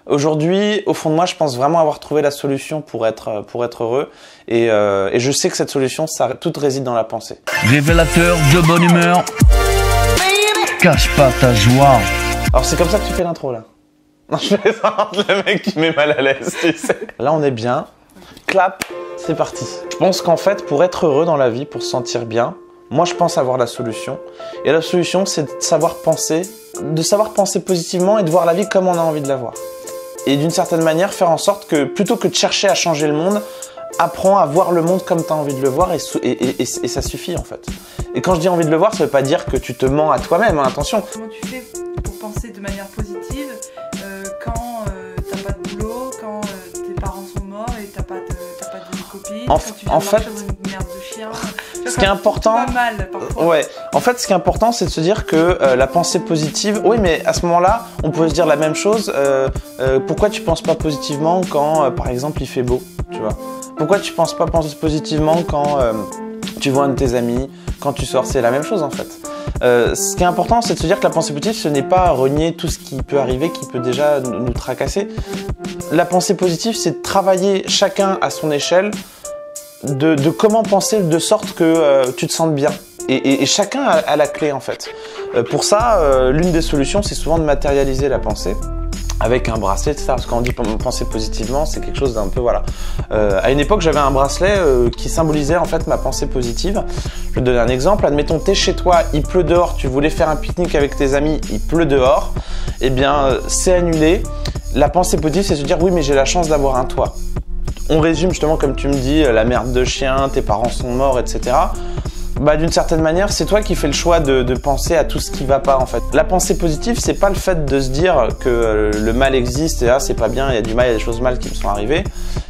Aujourd'hui, au fond de moi, je pense vraiment avoir trouvé la solution pour être heureux. Et je sais que cette solution, tout réside dans la pensée. Révélateur de bonne humeur. Cache pas ta joie. Alors c'est comme ça que tu fais l'intro là. Non, je plaisante, le mec qui met mal à l'aise, tu sais. Là, on est bien. Clap, c'est parti. Je pense qu'en fait, pour être heureux dans la vie, pour se sentir bien, moi, je pense avoir la solution. Et la solution, c'est de savoir penser positivement et de voir la vie comme on a envie de la voir. Et d'une certaine manière, faire en sorte que, plutôt que de chercher à changer le monde, apprends à voir le monde comme tu as envie de le voir et ça suffit en fait. Et quand je dis envie de le voir, ça veut pas dire que tu te mens à toi-même, hein, attention. Comment tu fais pour penser de manière positive quand t'as pas de boulot, quand tes parents sont morts et t'as pas de copine, quand tu viens de marcher dans une merde de chien. Ce qui est important, pas mal parfois. Ouais. En fait, ce qui est important, c'est de se dire que la pensée positive. Oui, mais à ce moment-là, on peut se dire la même chose. Pourquoi tu penses pas positivement quand, par exemple, il fait beau, tu vois? Pourquoi tu penses pas positivement quand tu vois un de tes amis, quand tu sors? C'est la même chose en fait. Ce qui est important, c'est de se dire que la pensée positive, ce n'est pas renier tout ce qui peut arriver, qui peut déjà nous tracasser. La pensée positive, c'est de travailler chacun à son échelle de comment penser de sorte que tu te sentes bien. Et chacun a la clé en fait. Pour ça, l'une des solutions, c'est souvent de matérialiser la pensée avec un bracelet, etc. Parce que quand on dit penser positivement, c'est quelque chose d'un peu, voilà. À une époque, j'avais un bracelet qui symbolisait en fait ma pensée positive. Je vais te donner un exemple. Admettons, t'es chez toi, il pleut dehors, tu voulais faire un pique-nique avec tes amis, il pleut dehors. Eh bien, c'est annulé. La pensée positive, c'est se dire oui, mais j'ai la chance d'avoir un toit. On résume justement comme tu me dis, la merde de chien, tes parents sont morts, etc. Bah, d'une certaine manière, c'est toi qui fais le choix de penser à tout ce qui va pas en fait. La pensée positive, c'est pas le fait de se dire que le mal existe et là c'est pas bien, il y a du mal, il y a des choses mal qui me sont arrivées.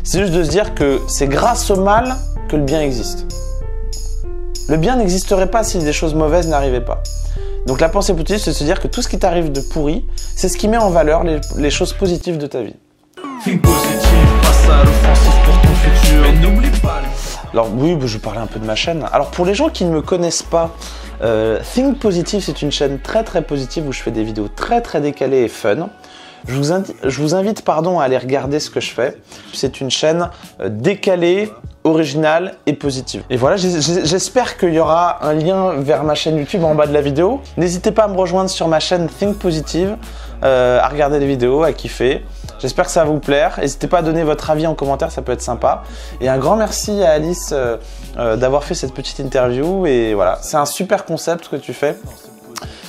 C'est juste de se dire que c'est grâce au mal que le bien existe. Le bien n'existerait pas si des choses mauvaises n'arrivaient pas. Donc la pensée positive, c'est de se dire que tout ce qui t'arrive de pourri, c'est ce qui met en valeur les choses positives de ta vie. Think positive, passe à l'offensive pour ton futur. Mais n'oublie pas. Alors oui, je vais parler un peu de ma chaîne. Alors pour les gens qui ne me connaissent pas, Think Positive, c'est une chaîne très positive où je fais des vidéos très décalées et fun. Je vous invite à aller regarder ce que je fais. C'est une chaîne décalée, originale et positive. Et voilà, j'espère qu'il y aura un lien vers ma chaîne YouTube en bas de la vidéo. N'hésitez pas à me rejoindre sur ma chaîne Think Positive, à regarder les vidéos, à kiffer. J'espère que ça va vous plaire. N'hésitez pas à donner votre avis en commentaire, ça peut être sympa. Et un grand merci à Alice d'avoir fait cette petite interview. Et voilà, c'est un super concept que tu fais.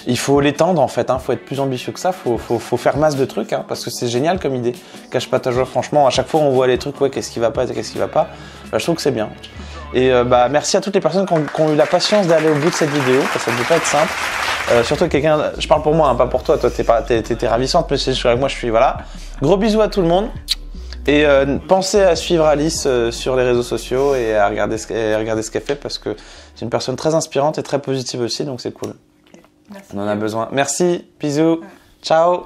Il faut l'étendre en fait, faut être plus ambitieux que ça, faut faire masse de trucs, parce que c'est génial comme idée. Cache pas ta joie, franchement, à chaque fois on voit les trucs, ouais, qu'est-ce qui va pas, qu'est-ce qui va pas. Bah, je trouve que c'est bien. Et merci à toutes les personnes qui ont eu la patience d'aller au bout de cette vidéo, parce que ça ne peut pas être simple. Surtout quelqu'un, je parle pour moi, pas pour toi, t'es ravissante, mais c'est moi je suis, voilà. Gros bisous à tout le monde. Et pensez à suivre Alice sur les réseaux sociaux et à regarder ce qu'elle fait, parce que c'est une personne très inspirante et très positive aussi, donc c'est cool. Merci. On en a besoin. Merci, bisous, ciao.